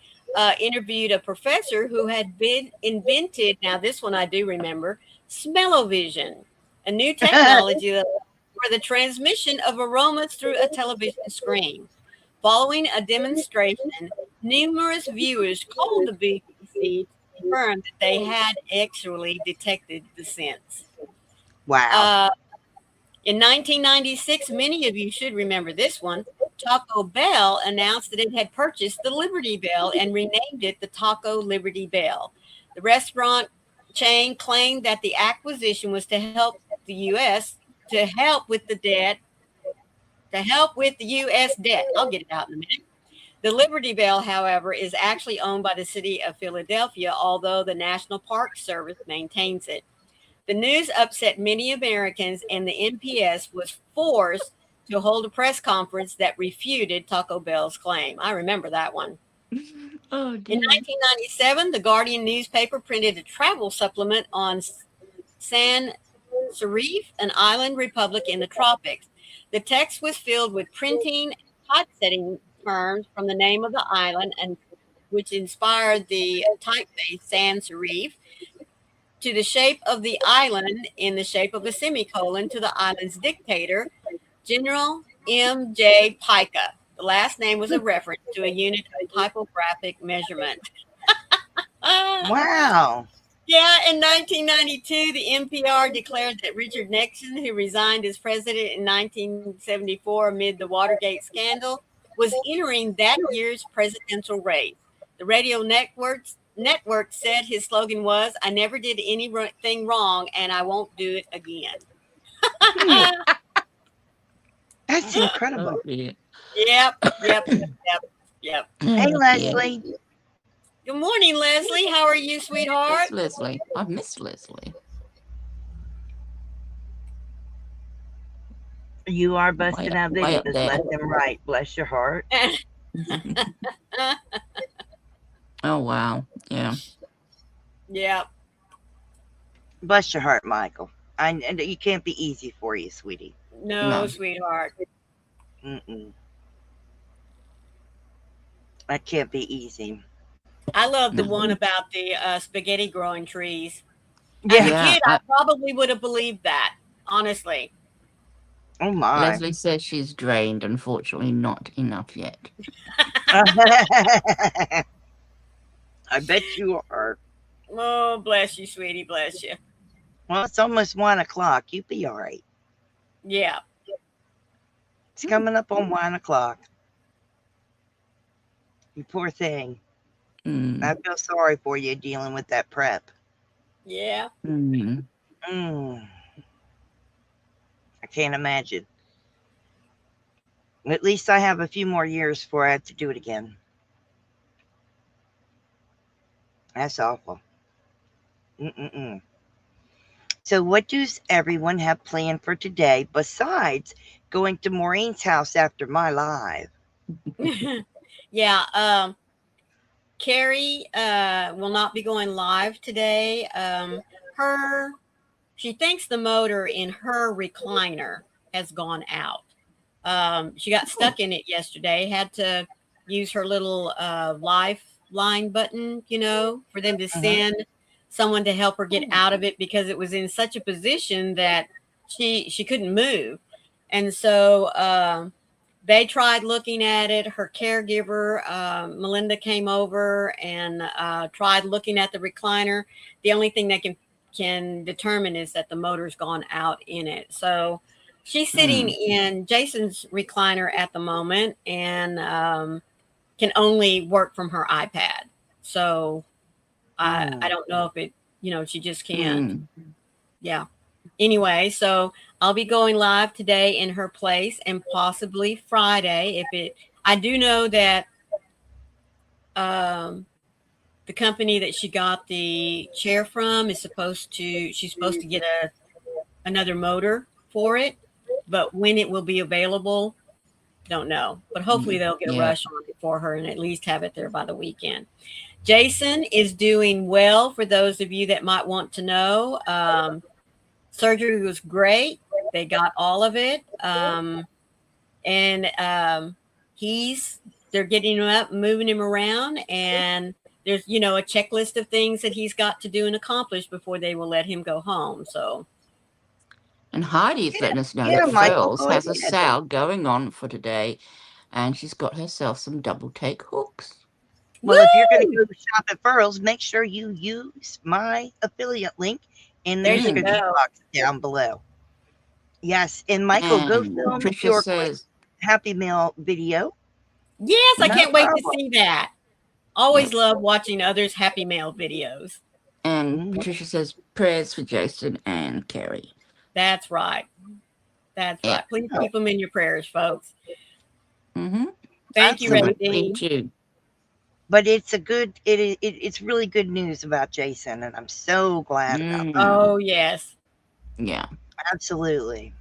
interviewed a professor who had been invented, now this one I do remember, smell-o-vision, a new technology for the transmission of aromas through a television screen. Following a demonstration, numerous viewers called the BBC to confirm that they had actually detected the scents. Wow. In 1996, many of you should remember this one, Taco Bell announced that it had purchased the Liberty Bell and renamed it the Taco Liberty Bell. The restaurant chain claimed that the acquisition was to help the U.S. with the U.S. debt. I'll get it out in a minute. The Liberty Bell, however, is actually owned by the city of Philadelphia, although the National Park Service maintains it. The news upset many Americans, and the NPS was forced to hold a press conference that refuted Taco Bell's claim. I remember that one. Oh, dear. In 1997, the Guardian newspaper printed a travel supplement on San Serif, an island republic in the tropics. The text was filled with printing and typesetting terms from the name of the island, and which inspired the typeface San Serif, to the shape of the island in the shape of a semicolon, to the island's dictator, General M.J. Pica. The last name was a reference to a unit of typographic measurement. Wow. Yeah, in 1992, the NPR declared that Richard Nixon, who resigned as president in 1974 amid the Watergate scandal, was entering that year's presidential race. The radio network said his slogan was, "I never did anything wrong, and I won't do it again." That's incredible. Oh, dear. Yep. Hey, Oh, dear. Leslie. Good morning, Leslie. How are you, sweetheart? Miss Leslie. I've missed Leslie. You are busting out way up videos there. left and right. Bless your heart. Oh, wow. Yeah. Yep. Bless your heart, Michael. And you can't be easy for you, sweetie. No, sweetheart. Mm-mm. That can't be easy. I love the No. one about the spaghetti growing trees. Yeah. As a kid, I probably would have believed that, honestly. Oh, my. Leslie says she's drained. Unfortunately, not enough yet. I bet you are. Oh, bless you, sweetie. Bless you. Well, it's almost 1 o'clock. You be all right. Yeah. It's coming up on 1 o'clock. You poor thing. Mm. I feel sorry for you dealing with that prep. Yeah. Mm. I can't imagine. At least I have a few more years before I have to do it again. That's awful. So what does everyone have planned for today besides going to Maureen's house after my live? Yeah. Carrie will not be going live today. She thinks the motor in her recliner has gone out. She got stuck in it yesterday, had to use her little lifeline button, for them to send someone to help her get out of it because it was in such a position that she couldn't move. And so they tried looking at it. Her caregiver, Melinda, came over and tried looking at the recliner. The only thing they can can determine is that the motor's gone out in it. So she's sitting in Jason's recliner at the moment and can only work from her iPad. So I don't know if it, she just can't. Yeah. Anyway, so I'll be going live today in her place and possibly Friday. I do know that the company that she got the chair from she's supposed to get another motor for it, but when it will be available, don't know. But hopefully they'll get a rush on it for her and at least have it there by the weekend. Jason is doing well, for those of you that might want to know. Surgery was great. They got all of it. They're getting him up, moving him around, and there's, a checklist of things that he's got to do and accomplish before they will let him go home. So. And Heidi's letting us know that Phil's has a sale going on for today, and she's got herself some double take hooks. Well, if you're going to go shop at Furls, make sure you use my affiliate link in the description box down below. Yes, and Michael, go film your Happy Mail video. Yes, I can't wait to see that. Always love watching others' Happy Mail videos. And Patricia says prayers for Jason and Carrie. That's right. That's right. Please keep them in your prayers, folks. Thank you, Radine. But it's it's really good news about Jason, and I'm so glad about that. Oh, yes. Yeah. Absolutely.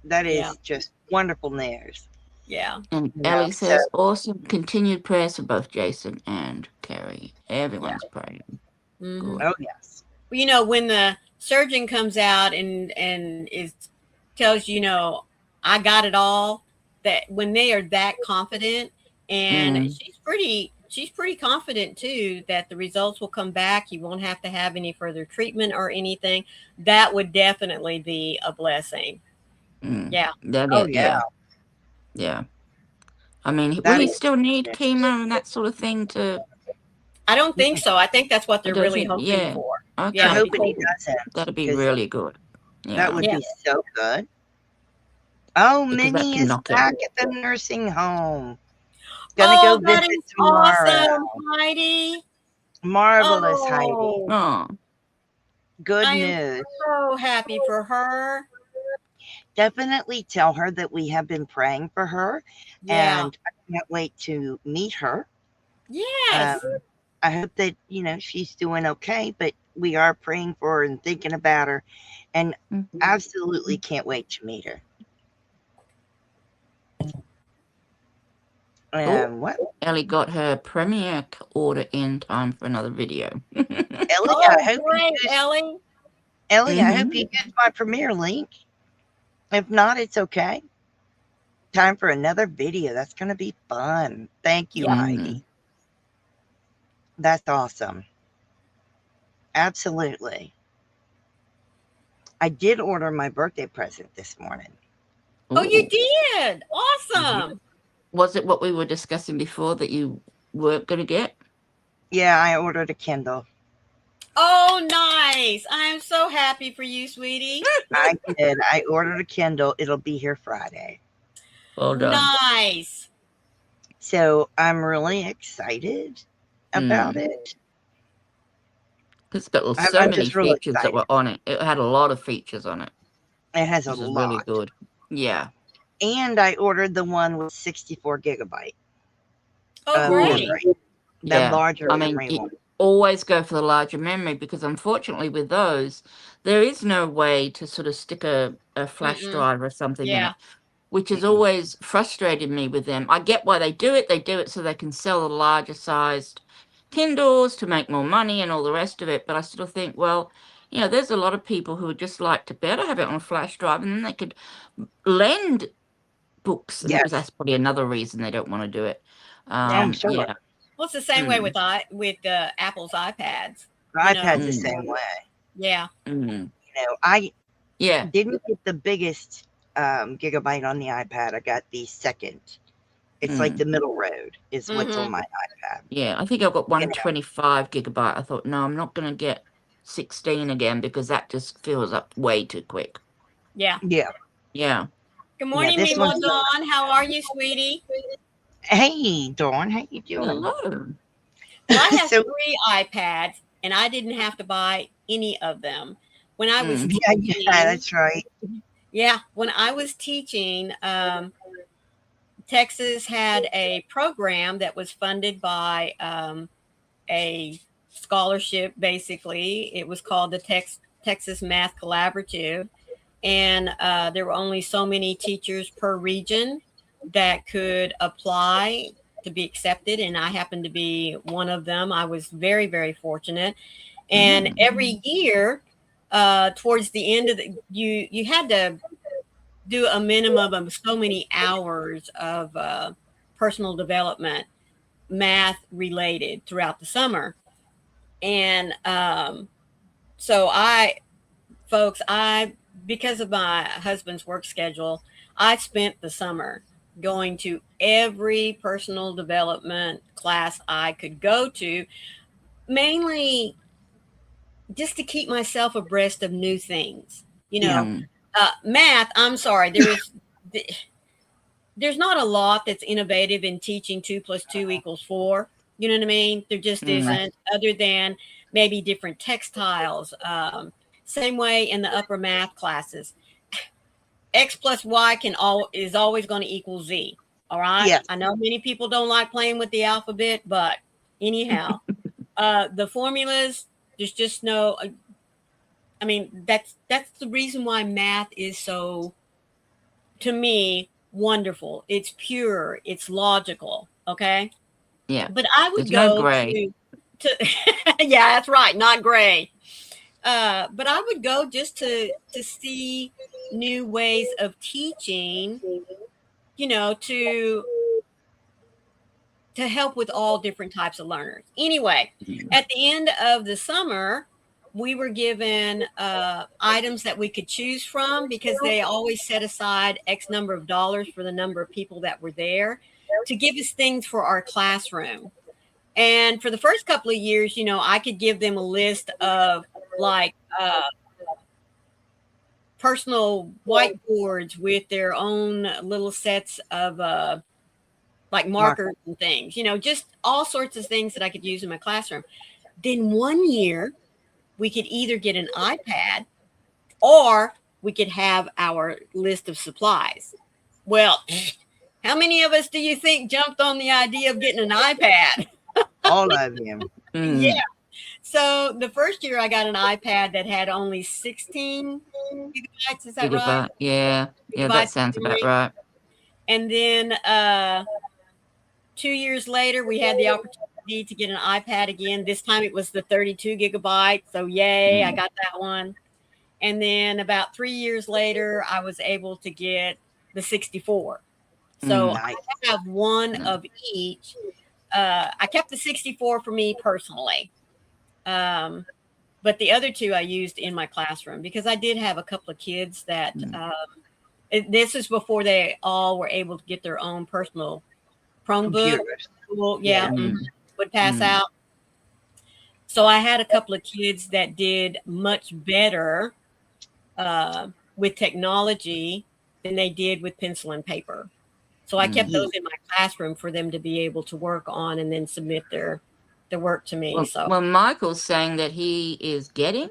That is just wonderful news. Yeah. And Ellie says awesome continued prayers for both Jason and Carrie. Everyone's praying. Oh, yes. Well, when the surgeon comes out and tells I got it all, that when they are that confident, and she's pretty confident too that the results will come back, you won't have to have any further treatment or anything, that would definitely be a blessing. Yeah. Yeah. I mean, will he still need chemo and that sort of thing to? I don't think so. I think that's what they're really hoping for. Okay. I hope he doesn't. That'd be really good. Yeah. That would be so good. Oh, Minnie is back at the nursing home. Gonna go visit tomorrow. Awesome, Heidi. Marvelous, Heidi. Oh. Good news. So happy for her. Definitely tell her that we have been praying for her, and I can't wait to meet her. Yes. I hope that she's doing okay, but we are praying for her and thinking about her, and absolutely can't wait to meet her. Ellie got her premiere order in time for another video. Ellie, I hope you get my premiere link. If not, it's okay. Time for another video. That's going to be fun. Thank you, Heidi. That's awesome. Absolutely. I did order my birthday present this morning. Oh, you did? Awesome. Was it what we were discussing before that you weren't going to get? Yeah, I ordered a Kindle. Oh, nice. I'm so happy for you, sweetie. I did. I ordered a Kindle. It'll be here Friday. Well done. Nice. So I'm really excited about it. It's got so many features that were on it. It had a lot of features on it. It has a lot. Which is really good. Yeah. And I ordered the one with 64 gigabyte. Oh, great. The larger memory one. Always go for the larger memory, because unfortunately with those, there is no way to sort of stick a flash drive or something in it, which has always frustrated me with them. I get why they do it. They do it so they can sell the larger sized Kindles to make more money and all the rest of it. But I sort of think, well, there's a lot of people who would just like to better have it on a flash drive, and then they could lend books. Because that's probably another reason they don't want to do it. I'm sure. Yeah. Well, it's the same way with Apple's iPads. The iPad's the same way. Yeah. I didn't get the biggest gigabyte on the iPad. I got the second. It's like the middle road is what's on my iPad. Yeah, I think I've got 125 gigabyte. I thought, no, I'm not going to get 16 again, because that just fills up way too quick. Yeah. Yeah. Yeah. Good morning, this Mimo one's- Dawn. How are you, sweetie? Hey, Dawn, how you doing? Hello. Well, I have So- 3 iPads, and I didn't have to buy any of them. When I was Yeah, teaching, that's right. yeah, when I was teaching, Texas had a program that was funded by a scholarship, basically. It was called the Texas Math Collaborative. And there were only so many teachers per region that could apply to be accepted. And I happened to be one of them. I was very, very fortunate. And every year, towards the end of you had to do a minimum of so many hours of personal development, math related throughout the summer. And so folks, because of my husband's work schedule, I spent the summer going to every personal development class I could go to, mainly just to keep myself abreast of new things. You know, math, I'm sorry, there's not a lot that's innovative in teaching 2 + 2 = 4. You know what I mean? There just isn't, other than maybe different textiles. Same way in the upper math classes. X + Y is always going to equal Z. All right. Yes. I know many people don't like playing with the alphabet, but anyhow, the formulas, there's just no. I mean, that's the reason why math is so, to me, wonderful. It's pure. It's logical. Okay. Yeah. But I would There's no go gray. to yeah, that's right, not gray. But I would go just to see new ways of teaching, you know, to help with all different types of learners. Anyway, at the end of the summer, we were given items that we could choose from, because they always set aside X number of dollars for the number of people that were there to give us things for our classroom. And for the first couple of years, you know, I could give them a list of like personal whiteboards with their own little sets of like markers and things, you know, just all sorts of things that I could use in my classroom. Then one year we could either get an iPad or we could have our list of supplies. Well, how many of us do you think jumped on the idea of getting an iPad? All of them. Yeah. So the first year I got an iPad that had only 16 gigabytes. Is that right? Yeah. Yeah, that sounds about right. And then 2 years later, we had the opportunity to get an iPad again. This time it was the 32 gigabytes. So yay, I got that one. And then about 3 years later, I was able to get the 64. So I have one of each. I kept the 64 for me personally. But the other 2 I used in my classroom, because I did have a couple of kids that this is before they all were able to get their own personal Chromebook. Would pass out. So I had a couple of kids that did much better with technology than they did with pencil and paper. So I kept those in my classroom for them to be able to work on and then submit their work to me. Well, Michael's saying that he is getting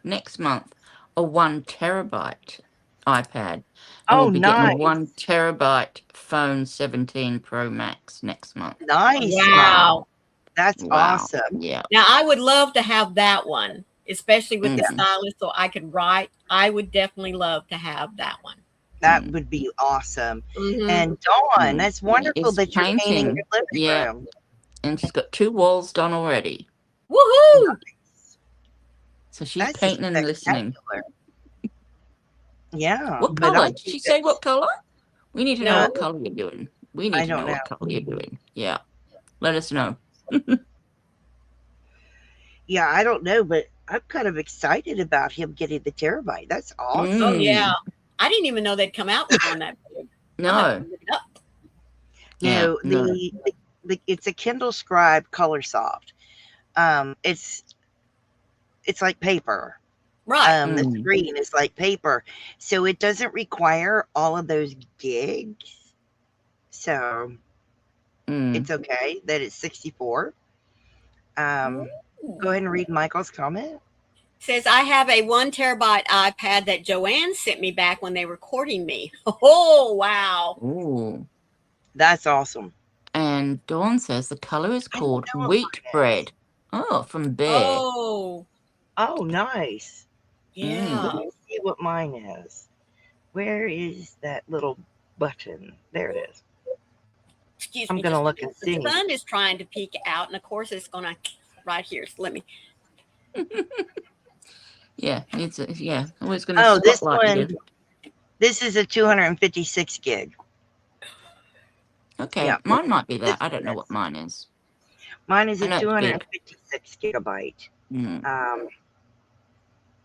next month a 1 terabyte iPad. And we'll be getting a 1 terabyte phone 17 Pro Max next month. Nice. Wow. That's awesome. Yeah. Now I would love to have that one, especially with the stylus, so I could write. I would definitely love to have that one. That would be awesome. And Dawn, that's wonderful that you're painting your living room. And she's got 2 walls done already. Woohoo! Nice. So she's painting and listening. Yeah. What color? Did she say what color? We need to know what color you're doing. We need to know what color you're doing. Yeah. Let us know. Yeah, I don't know, but I'm kind of excited about him getting the terabyte. That's awesome. Oh, yeah. I didn't even know they'd come out with one that big. No. You know, it's a Kindle Scribe Color Soft. It's it's like paper. Right. The screen is like paper, so it doesn't require all of those gigs. So it's okay that it's 64. Go ahead and read Michael's comment. Says, I have a 1 terabyte iPad that Joanne sent me back when they were courting me. Oh, wow. Ooh. That's awesome. And Dawn says the color is I don't called know what wheat mine bread. Oh, from Bear. Oh, Oh, nice. yeah. Let me see what mine is. Where is that little button? There it is. Excuse I'm me. gonna look and The see. sun is trying to peek out, and of course it's gonna right here. So let me. Yeah, it's yeah. Always going to Oh, this spotlight one. you. This is a 256 gig. Okay, Yeah, mine might be that. this I don't know one what is. mine is. Mine is I a know it's big. 256 gigabyte. Mm.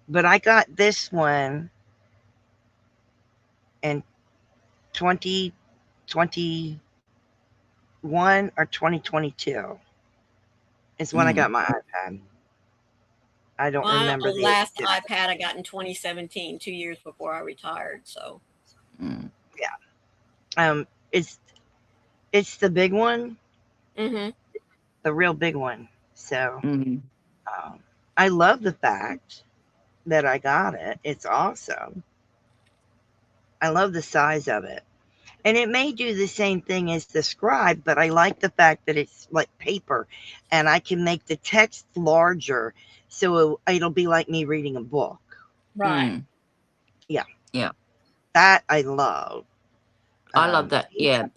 But I got this one in 2021 or 2022 is when I got my iPad. I don't My remember the last exact. iPad I got in 2017, 2 years before I retired. So Yeah. It's the big one, mm-hmm. the real big one. So Mm. I love the fact that I got it. It's awesome. I love the size of it. And it may do the same thing as the Scribe, but I like the fact that it's like paper and I can make the text larger so it'll be like me reading a book. Right. Yeah. Yeah. That I love. I love that. Yeah.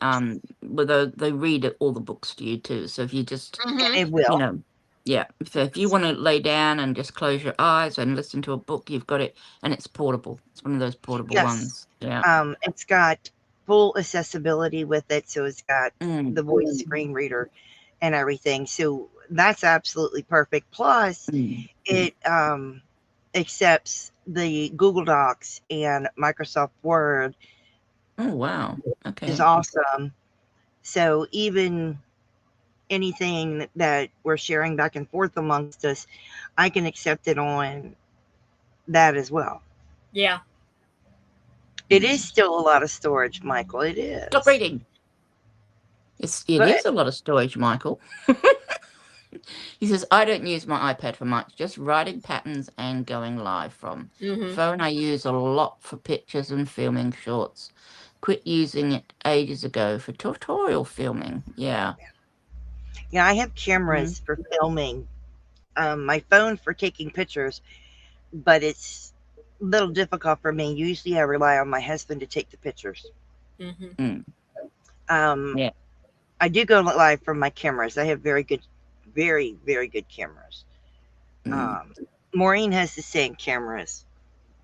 But they read all the books to you too. So if you just, Mm-hmm. It will. you know, yeah. So if you want to lay down and just close your eyes and listen to a book, you've got it, and it's portable. It's one of those portable Yes. ones. Yeah. It's got full accessibility with it. So it's got the voice screen reader and everything. So that's absolutely perfect. Plus, it accepts the Google Docs and Microsoft Word. Oh wow. Is Okay. awesome. So even anything that we're sharing back and forth amongst us, I can accept it on that as well. Yeah. It is still a lot of storage, Michael. It is. Stop reading. It is a lot of storage, Michael. He says, I don't use my iPad for much, just writing patterns and going live from. Mm-hmm. Phone I use a lot for pictures and filming shorts. Quit using it ages ago for tutorial filming. Yeah. Yeah, I have cameras for filming. My phone for taking pictures, but it's a little difficult for me. Usually I rely on my husband to take the pictures. Mm-hmm. Yeah. I do go live from my cameras. I have very good, very, very good cameras. Maureen has the same cameras.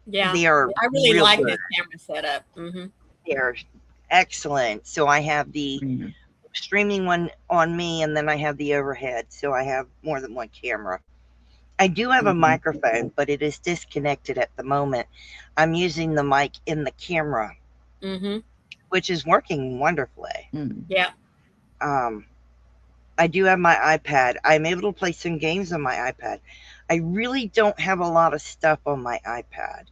Yeah. They are I really real like good. this camera setup. Mm-hmm. They are excellent. So I have the streaming one on me, and then I have the overhead. So I have more than one camera. I do have a microphone, but it is disconnected at the moment. I'm using the mic in the camera, which is working wonderfully. Yeah. I do have my iPad. I'm able to play some games on my iPad. I really don't have a lot of stuff on my iPad.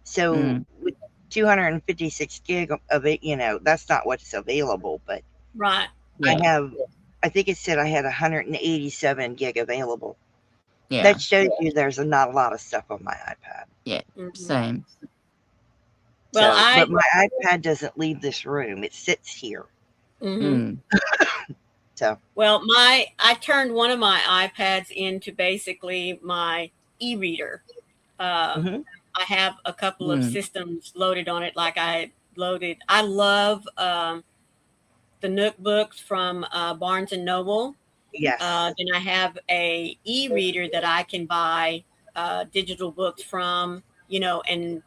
So with 256 gig of it, that's not what's available, but right. I think it said I had 187 gig available. Yeah. That shows you there's not a lot of stuff on my iPad. Yeah. Same. Well, but my iPad doesn't leave this room. It sits here. Well, I turned one of my iPads into basically my e-reader. I have a couple of systems loaded on it. Like I love the Nook books from Barnes and Noble. Yes. Then I have a e-reader that I can buy digital books from, and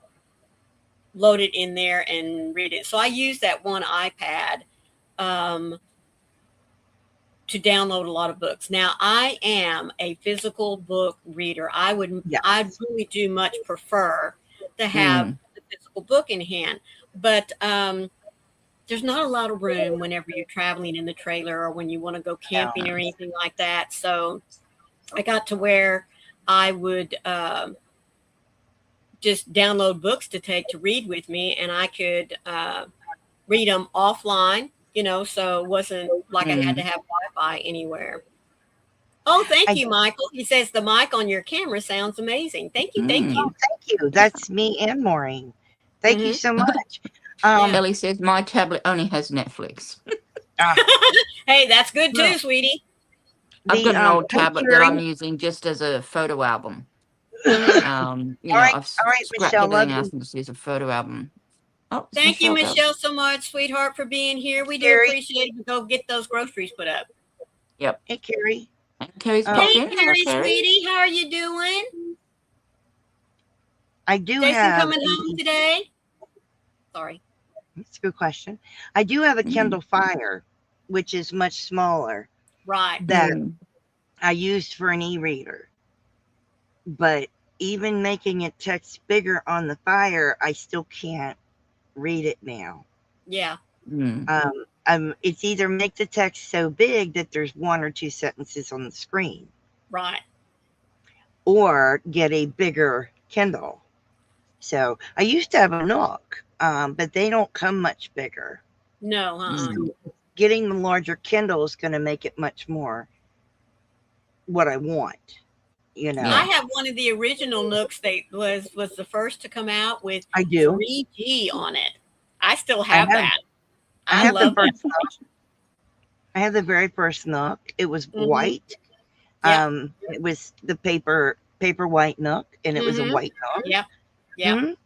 load it in there and read it. So I use that one iPad to download a lot of books. Now I am a physical book reader. I really do much prefer to have the physical book in hand, but there's not a lot of room whenever you're traveling in the trailer or when you want to go camping or anything like that. So I got to where I would just download books to take to read with me, and I could read them offline, you know, so it wasn't like I had to have Wi-Fi anywhere. Oh, thank you, Michael. He says the mic on your camera sounds amazing. Thank you. Thank you. Oh, thank you. That's me and Maureen. Thank you so much. Ellie says my tablet only has Netflix. Hey, that's good too, sweetie. I've got an old tablet that I'm using just as a photo album. You know, I've scrapped Michelle, everything else and just use a photo album. Oh, thank you, Michelle, so much, sweetheart, for being here. We do appreciate it. Go get those groceries put up. Yep. Hey, Carrie. Carrie's hey, Carrie, sweetie, how are you doing? I do Jason have coming home today. Sorry. That's a good question. I do have a Kindle Fire, which is much smaller. Right. That I used for an e-reader. But even making it text bigger on the Fire, I still can't read it now. Yeah. It's either make the text so big that there's 1 or 2 sentences on the screen. Right. Or get a bigger Kindle. So I used to have a Nook, but they don't come much bigger. No, So getting the larger Kindle is going to make it much more what I want. You know, I have one of the original Nooks that was the first to come out with 3G on it. I still have that. I love that. I have the very first Nook. It was white. It was the paper white Nook, and it was a white Nook. Yep. Yep.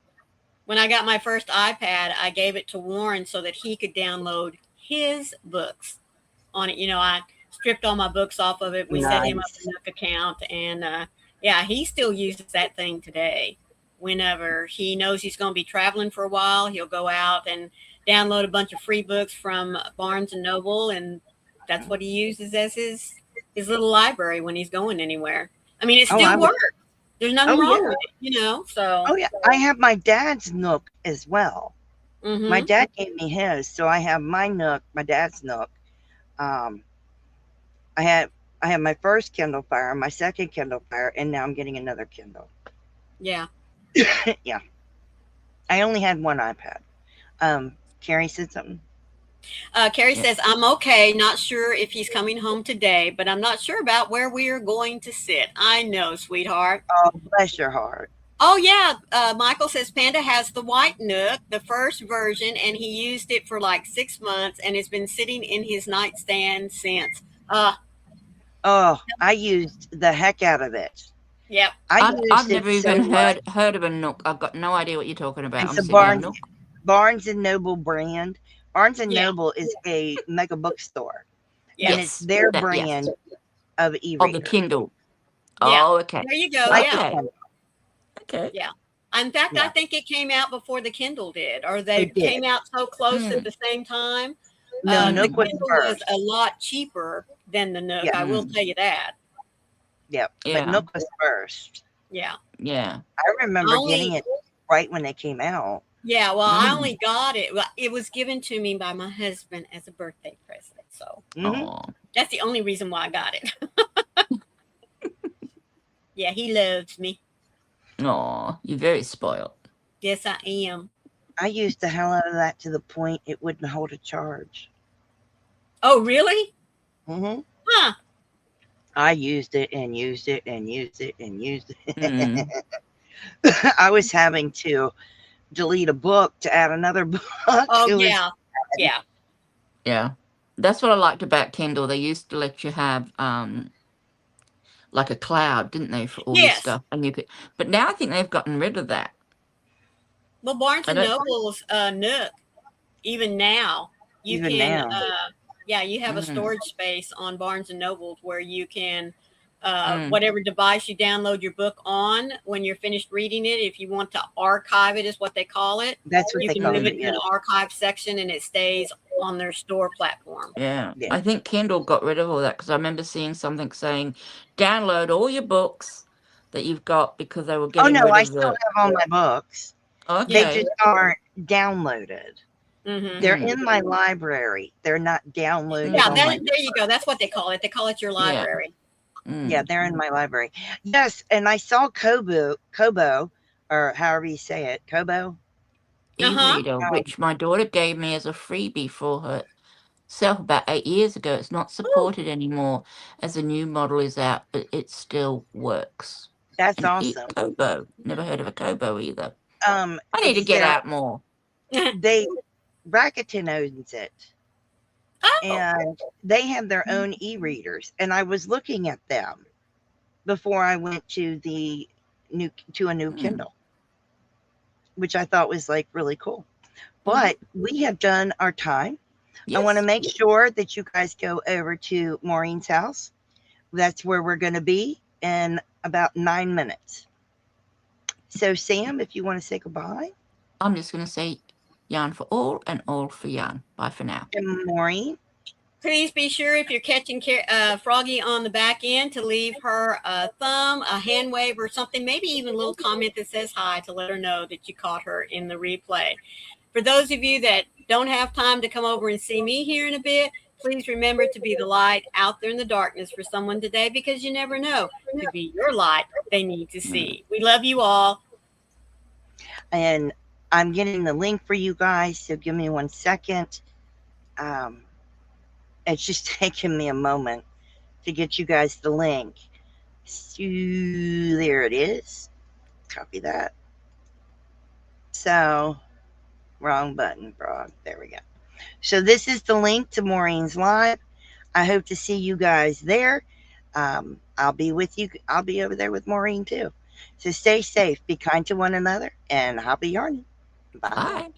When I got my first iPad, I gave it to Warren so that he could download his books on it. You know, I stripped all my books off of it. We set him up a Nook account, and he still uses that thing today. Whenever he knows he's going to be traveling for a while, he'll go out and download a bunch of free books from Barnes and Noble, and that's what he uses as his little library when he's going anywhere. I mean, it still works. There's nothing wrong with it, you know. So I have my dad's Nook as well. My dad gave me his, so I have my Nook, my dad's Nook. I have my first Kindle Fire, my second Kindle Fire, and now I'm getting another Kindle. Yeah. Yeah. I only had one iPad. Carrie said something. Carrie says, I'm okay. Not sure if he's coming home today, but I'm not sure about where we are going to sit. I know, sweetheart. Oh, bless your heart. Oh, yeah. Michael says Panda has the white Nook, the first version, and he used it for like 6 months and has been sitting in his nightstand since. I used the heck out of it. Yep. I've never even heard of a Nook. I've got no idea what you're talking about. It's a Barnes and Noble brand. Barnes and Noble is a mega bookstore. Yes. And it's their brand of e-reader. Of the Kindle. Yeah. Oh, okay. There you go. Okay. Yeah. In fact, I think it came out before the Kindle did, or they came out so close at the same time. No, the Kindle was a lot cheaper than the Nook. I will tell you that. Yep. But Nook was first. Yeah. Yeah. I remember getting it right when they came out. Yeah, well, I only got it. Well, it was given to me by my husband as a birthday present. So that's the only reason why I got it. Yeah, he loves me. Oh, you're very spoiled. Yes, I am. I used the hell out of that to the point it wouldn't hold a charge. Oh, really? Huh. I used it and used it and used it and used it. I was having to delete a book to add another book. Oh, yeah. That's what I liked about Kindle. They used to let you have like a cloud, didn't they, for all this stuff? And you could, but now I think they've gotten rid of that. Well, Barnes and Noble's Nook, even now, you have a storage space on Barnes and Noble where you can whatever device you download your book on, when you're finished reading it, if you want to archive it, is what they call it. That's what you they can call move it. it to an archive section and it stays on their store platform. Yeah. I think Kindle got rid of all that because I remember seeing something saying download all your books that you've got because they were getting rid of I still have all my books. Okay. They just aren't downloaded. They're in my library. They're not downloaded. Yeah, there you go. That's what they call it. They call it your library. Yeah, they're in my library. Yes, and I saw Kobo, or however you say it, Kobo. E-reader, which my daughter gave me as a freebie for herself about 8 years ago. It's not supported anymore as a new model is out, but it still works. That's And awesome. Kobo. Never heard of a Kobo either. I need to It's get their, out more. they Rakuten owns it, and they have their own e-readers. And I was looking at them before I went to a new Kindle, which I thought was like really cool. But we have done our time. Yes. I want to make sure that you guys go over to Maureen's house. That's where we're going to be in about 9 minutes. So, Sam, if you want to say goodbye. I'm just going to say yarn for all and all for yarn. Bye for now. And Maureen. Please be sure if you're catching Froggy on the back end to leave her a thumb, a hand wave or something, maybe even a little comment that says hi to let her know that you caught her in the replay. For those of you that don't have time to come over and see me here in a bit, please remember to be the light out there in the darkness for someone today, because you never know. To be your light, they need to see. We love you all. And I'm getting the link for you guys, so give me 1 second. It's just taking me a moment to get you guys the link. So there it is. Copy that. So, wrong button, Frog. There we go. So this is the link to Maureen's live. I hope to see you guys there. I'll be with you. I'll be over there with Maureen too. So stay safe, be kind to one another, and happy yarning. Bye. Bye.